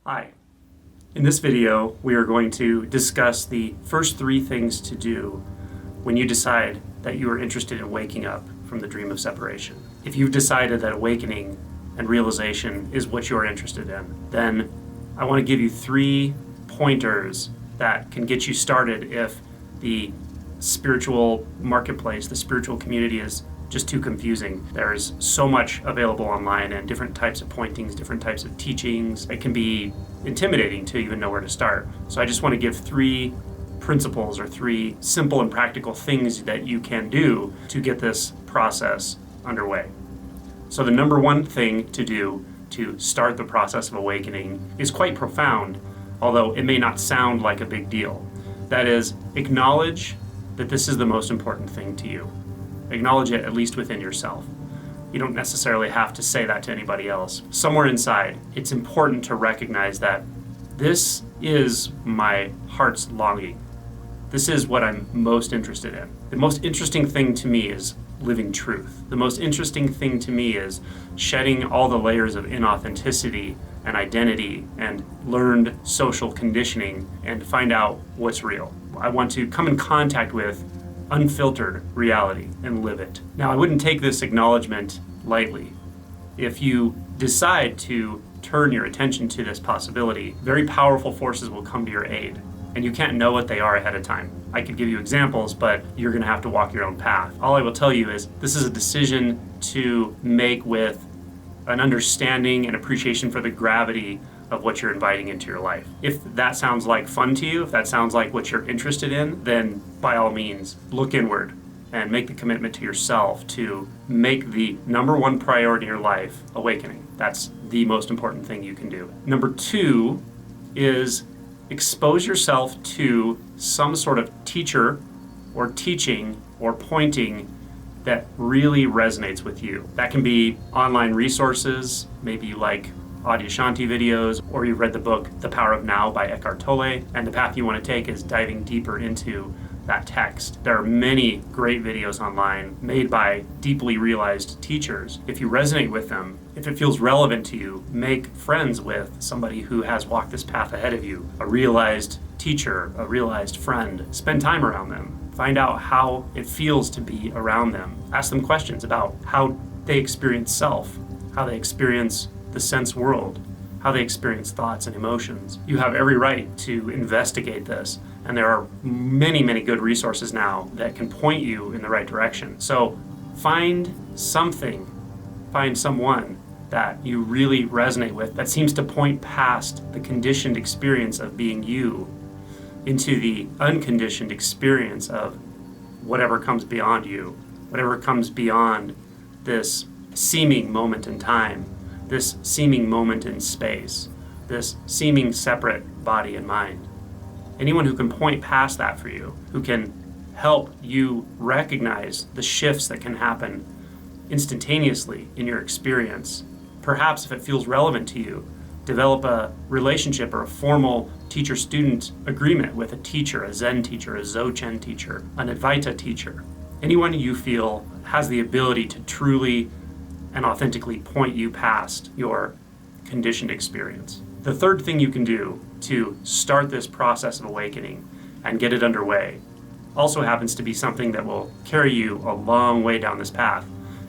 Hi. In this video, we are going to discuss the first 3 things to do when you decide that you are interested in waking up from the dream of separation. If you've decided that awakening and realization is what you're interested in, then I want to give you 3 pointers that can get you started if the spiritual marketplace, the spiritual community is just too confusing. There's so much available online and different types of pointings, different types of teachings. It can be intimidating to even know where to start. So I just want to give 3 principles or 3 simple and practical things that you can do to get this process underway. So the number 1 thing to do to start the process of awakening is quite profound, although it may not sound like a big deal. That is, acknowledge that this is the most important thing to you. Acknowledge it at least within yourself. You don't necessarily have to say that to anybody else. Somewhere inside, it's important to recognize that this is my heart's longing. This is what I'm most interested in. The most interesting thing to me is living truth. The most interesting thing to me is shedding all the layers of inauthenticity and identity and learned social conditioning and find out what's real. I want to come in contact with unfiltered reality and live it. Now, I wouldn't take this acknowledgement lightly. If you decide to turn your attention to this possibility, very powerful forces will come to your aid, and you can't know what they are ahead of time. I could give you examples, but you're going to have to walk your own path. All I will tell you is this is a decision to make with an understanding and appreciation for the gravity of what you're inviting into your life. If that sounds like fun to you, if that sounds like what you're interested in, then by all means, look inward and make the commitment to yourself to make the number 1 priority in your life awakening. That's the most important thing you can do. Number 2 is expose yourself to some sort of teacher or teaching or pointing that really resonates with you. That can be online resources, maybe you like Adyashanti videos, or you've read the book The Power of Now by Eckhart Tolle, and the path you want to take is diving deeper into that text. There are many great videos online made by deeply realized teachers. If you resonate with them, if it feels relevant to you, make friends with somebody who has walked this path ahead of you, a realized teacher, a realized friend. Spend time around them. Find out how it feels to be around them. Ask them questions about how they experience self, how they experience the sense world, how they experience thoughts and emotions. You have every right to investigate this, and there are many, many good resources now that can point you in the right direction. So find something, find someone that you really resonate with that seems to point past the conditioned experience of being you into the unconditioned experience of whatever comes beyond you, whatever comes beyond this seeming moment in time, this seeming moment in space, this seeming separate body and mind. Anyone who can point past that for you, who can help you recognize the shifts that can happen instantaneously in your experience. Perhaps if it feels relevant to you, develop a relationship or a formal teacher-student agreement with a teacher, a Zen teacher, a Dzogchen teacher, an Advaita teacher. Anyone you feel has the ability to truly and authentically point you past your conditioned experience. The third thing you can do to start this process of awakening and get it underway also happens to be something that will carry you a long way down this path.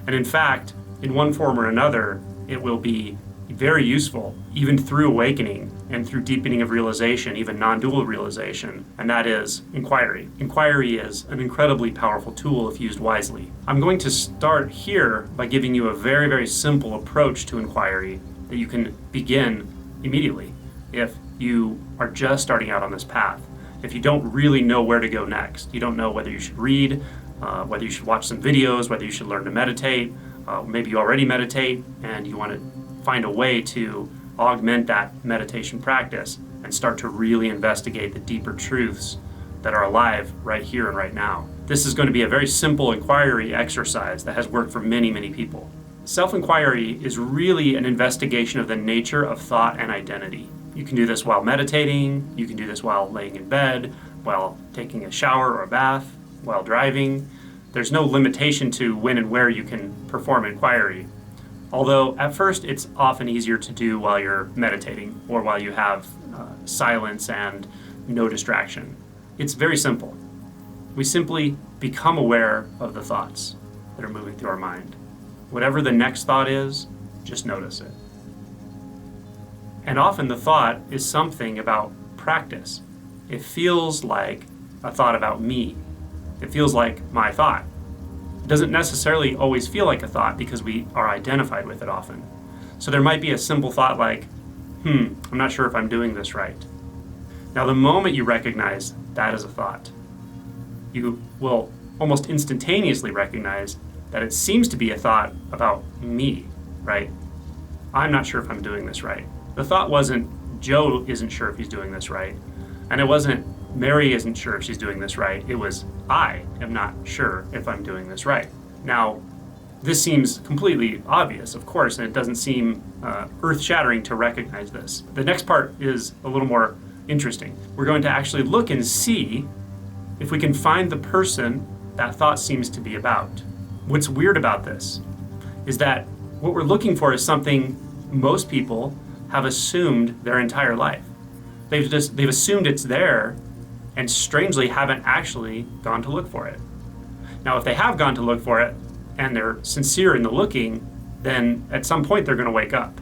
And in fact, in one form or another, it will be very useful, even through awakening and through deepening of realization, even non-dual realization, and that is inquiry. Inquiry is an incredibly powerful tool if used wisely. I'm going to start here by giving you a very, very simple approach to inquiry that you can begin immediately if you are just starting out on this path. If you don't really know where to go next, you don't know whether you should read, whether you should watch some videos, whether you should learn to meditate, maybe you already meditate and you want to find a way to augment that meditation practice and start to really investigate the deeper truths that are alive right here and right now. This is going to be a very simple inquiry exercise that has worked for many, many people. Self-inquiry is really an investigation of the nature of thought and identity. You can do this while meditating, you can do this while laying in bed, while taking a shower or a bath, while driving. There's no limitation to when and where you can perform inquiry. Although at first it's often easier to do while you're meditating or while you have silence and no distraction. It's very simple. We simply become aware of the thoughts that are moving through our mind. Whatever the next thought is, just notice it. And often the thought is something about practice. It feels like a thought about me. It feels like my thought. It doesn't necessarily always feel like a thought because we are identified with it often. So there might be a simple thought like, I'm not sure if I'm doing this right. Now, the moment you recognize that as a thought, you will almost instantaneously recognize that it seems to be a thought about me, right? I'm not sure if I'm doing this right. The thought wasn't, Joe isn't sure if he's doing this right. And it wasn't, Mary isn't sure if she's doing this right. It was, I am not sure if I'm doing this right. Now, this seems completely obvious, of course, and it doesn't seem earth-shattering to recognize this. The next part is a little more interesting. We're going to actually look and see if we can find the person that thought seems to be about. What's weird about this is that what we're looking for is something most people have assumed their entire life. They've assumed it's there and strangely haven't actually gone to look for it. Now, if they have gone to look for it and they're sincere in the looking, then at some point they're going to wake up.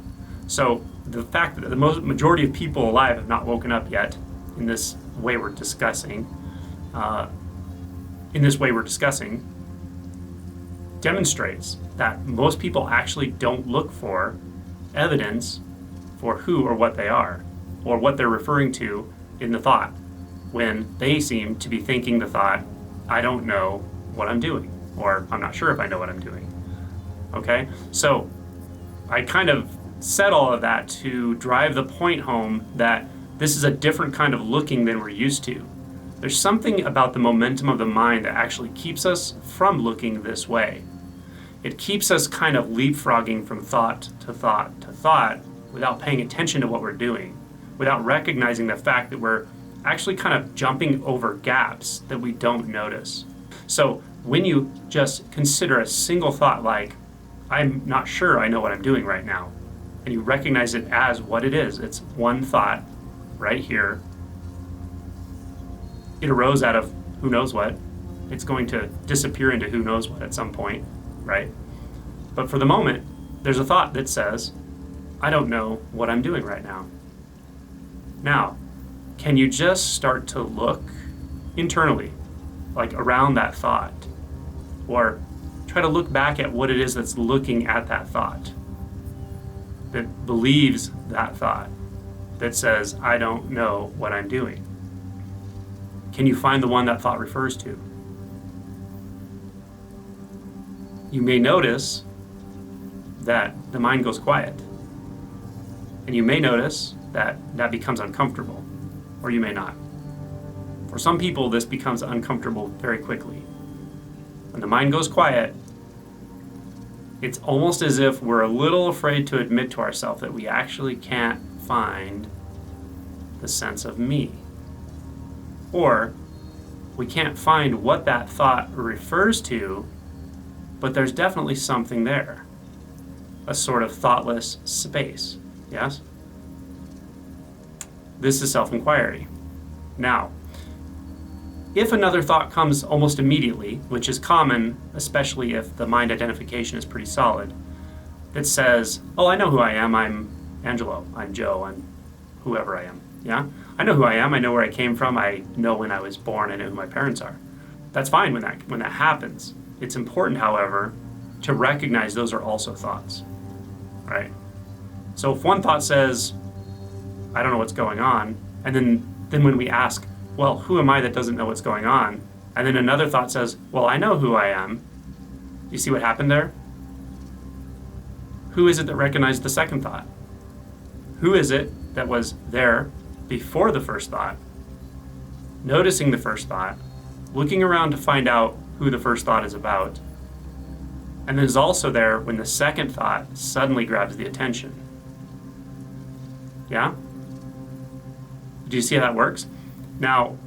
So the fact that the majority of people alive have not woken up yet in this way we're discussing, demonstrates that most people actually don't look for evidence for who or what they are, or what they're referring to in the thought, when they seem to be thinking the thought, I don't know what I'm doing, or I'm not sure if I know what I'm doing. Okay? So I kind of said all of that to drive the point home that this is a different kind of looking than we're used to. There's something about the momentum of the mind that actually keeps us from looking this way. It keeps us kind of leapfrogging from thought to thought to thought without paying attention to what we're doing, without recognizing the fact that we're actually kind of jumping over gaps that we don't notice. So when you just consider a single thought like, I'm not sure I know what I'm doing right now, and you recognize it as what it is, it's one thought right here. It arose out of who knows what. It's going to disappear into who knows what at some point, right? But for the moment, there's a thought that says, I don't know what I'm doing right now. Now, can you just start to look internally, like around that thought, or try to look back at what it is that's looking at that thought, that believes that thought, that says, I don't know what I'm doing? Can you find the one that thought refers to? You may notice that the mind goes quiet. And you may notice that that becomes uncomfortable, or you may not. For some people, this becomes uncomfortable very quickly. When the mind goes quiet, it's almost as if we're a little afraid to admit to ourselves that we actually can't find the sense of me. Or we can't find what that thought refers to, but there's definitely something there. A sort of thoughtless space. Yes? This is self-inquiry. Now, if another thought comes almost immediately, which is common, especially if the mind identification is pretty solid, that says, oh, I know who I am, I'm Angelo, I'm Joe, I'm whoever I am, yeah? I know who I am, I know where I came from, I know when I was born, I know who my parents are. That's fine when that happens. It's important, however, to recognize those are also thoughts, right? So if one thought says, I don't know what's going on, and then when we ask, well, who am I that doesn't know what's going on? And then another thought says, well, I know who I am. You see what happened there? Who is it that recognized the second thought? Who is it that was there before the first thought, noticing the first thought, looking around to find out who the first thought is about, and then is also there when the second thought suddenly grabs the attention? Yeah? Do you see how that works? Now,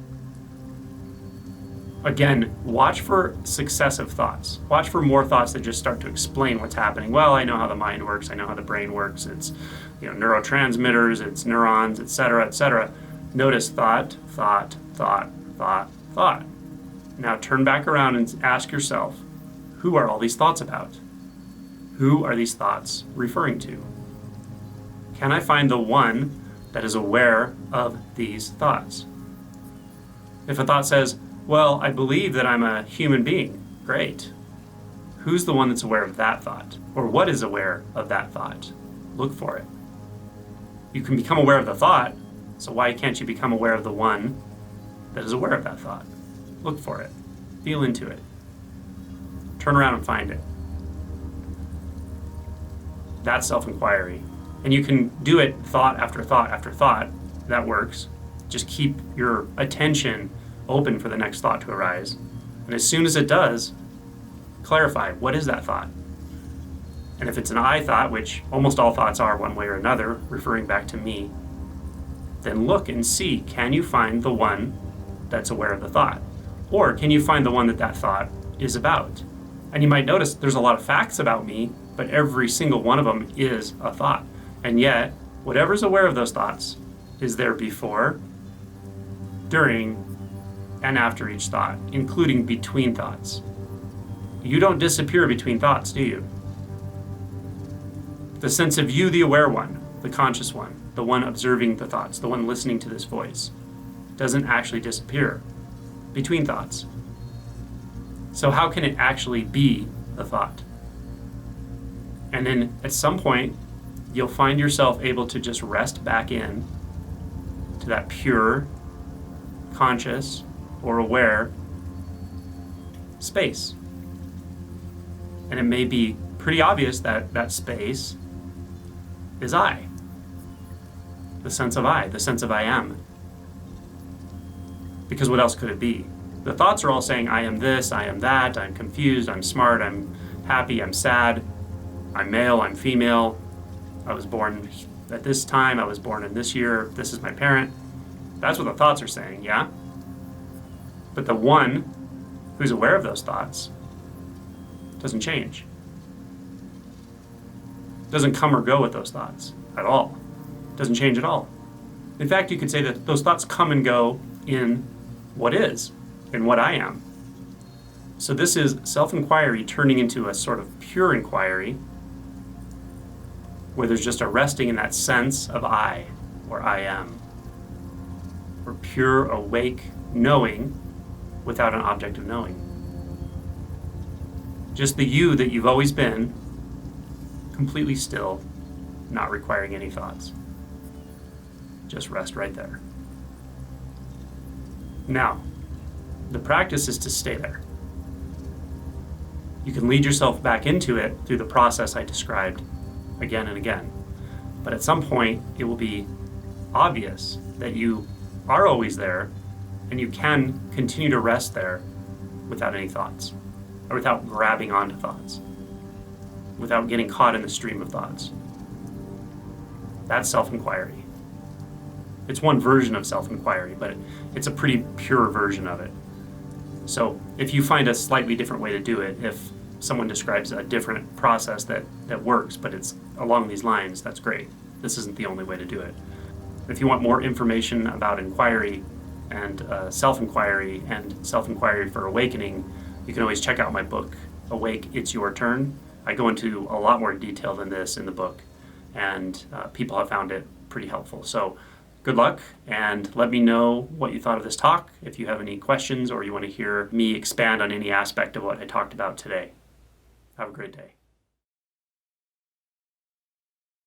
Again, watch for successive thoughts. Watch for more thoughts that just start to explain what's happening. Well, I know how the mind works. I know how the brain works. It's neurotransmitters, it's neurons, etc., etc. Notice thought, thought, thought, thought, thought. Now turn back around and ask yourself, who are all these thoughts about? Who are these thoughts referring to? Can I find the one that is aware of these thoughts? If a thought says, well, I believe that I'm a human being, great. Who's the one that's aware of that thought? Or what is aware of that thought? Look for it. You can become aware of the thought, so why can't you become aware of the one that is aware of that thought? Look for it. Feel into it. Turn around and find it. That's self-inquiry. And you can do it thought after thought after thought. That works. Just keep your attention open for the next thought to arise. And as soon as it does, clarify, what is that thought? And if it's an I thought, which almost all thoughts are one way or another, referring back to me, then look and see, can you find the one that's aware of the thought? Or can you find the one that thought is about? And you might notice there's a lot of facts about me, but every single one of them is a thought. And yet, whatever's aware of those thoughts is there before, during, and after each thought, including between thoughts. You don't disappear between thoughts, do you? The sense of you, the aware one, the conscious one, the one observing the thoughts, the one listening to this voice, doesn't actually disappear between thoughts. So how can it actually be a thought? And then at some point, you'll find yourself able to just rest back in to that pure, conscious, or aware space. And it may be pretty obvious that that space is I. The sense of I, the sense of I am. Because what else could it be? The thoughts are all saying, I am this, I am that, I'm confused, I'm smart, I'm happy, I'm sad, I'm male, I'm female, I was born at this time, I was born in this year, this is my parent. That's what the thoughts are saying, yeah? But the one who's aware of those thoughts doesn't change. Doesn't come or go with those thoughts at all. Doesn't change at all. In fact, you could say that those thoughts come and go in what is, in what I am. So this is self-inquiry turning into a sort of pure inquiry where there's just a resting in that sense of I, or I am. Or pure, awake knowing without an object of knowing. Just the you that you've always been, completely still, not requiring any thoughts. Just rest right there. Now, the practice is to stay there. You can lead yourself back into it through the process I described again and again. But at some point, it will be obvious that you are always there and you can continue to rest there without any thoughts, or without grabbing onto thoughts, without getting caught in the stream of thoughts. That's self-inquiry. It's one version of self-inquiry, but it's a pretty pure version of it. So if you find a slightly different way to do it, if someone describes a different process that works, but it's along these lines, that's great. This isn't the only way to do it. If you want more information about inquiry and self-inquiry for awakening, you can always check out my book, Awake, It's Your Turn. I go into a lot more detail than this in the book, and people have found it pretty helpful. So good luck, and let me know what you thought of this talk, if you have any questions or you want to hear me expand on any aspect of what I talked about today. Have a great day.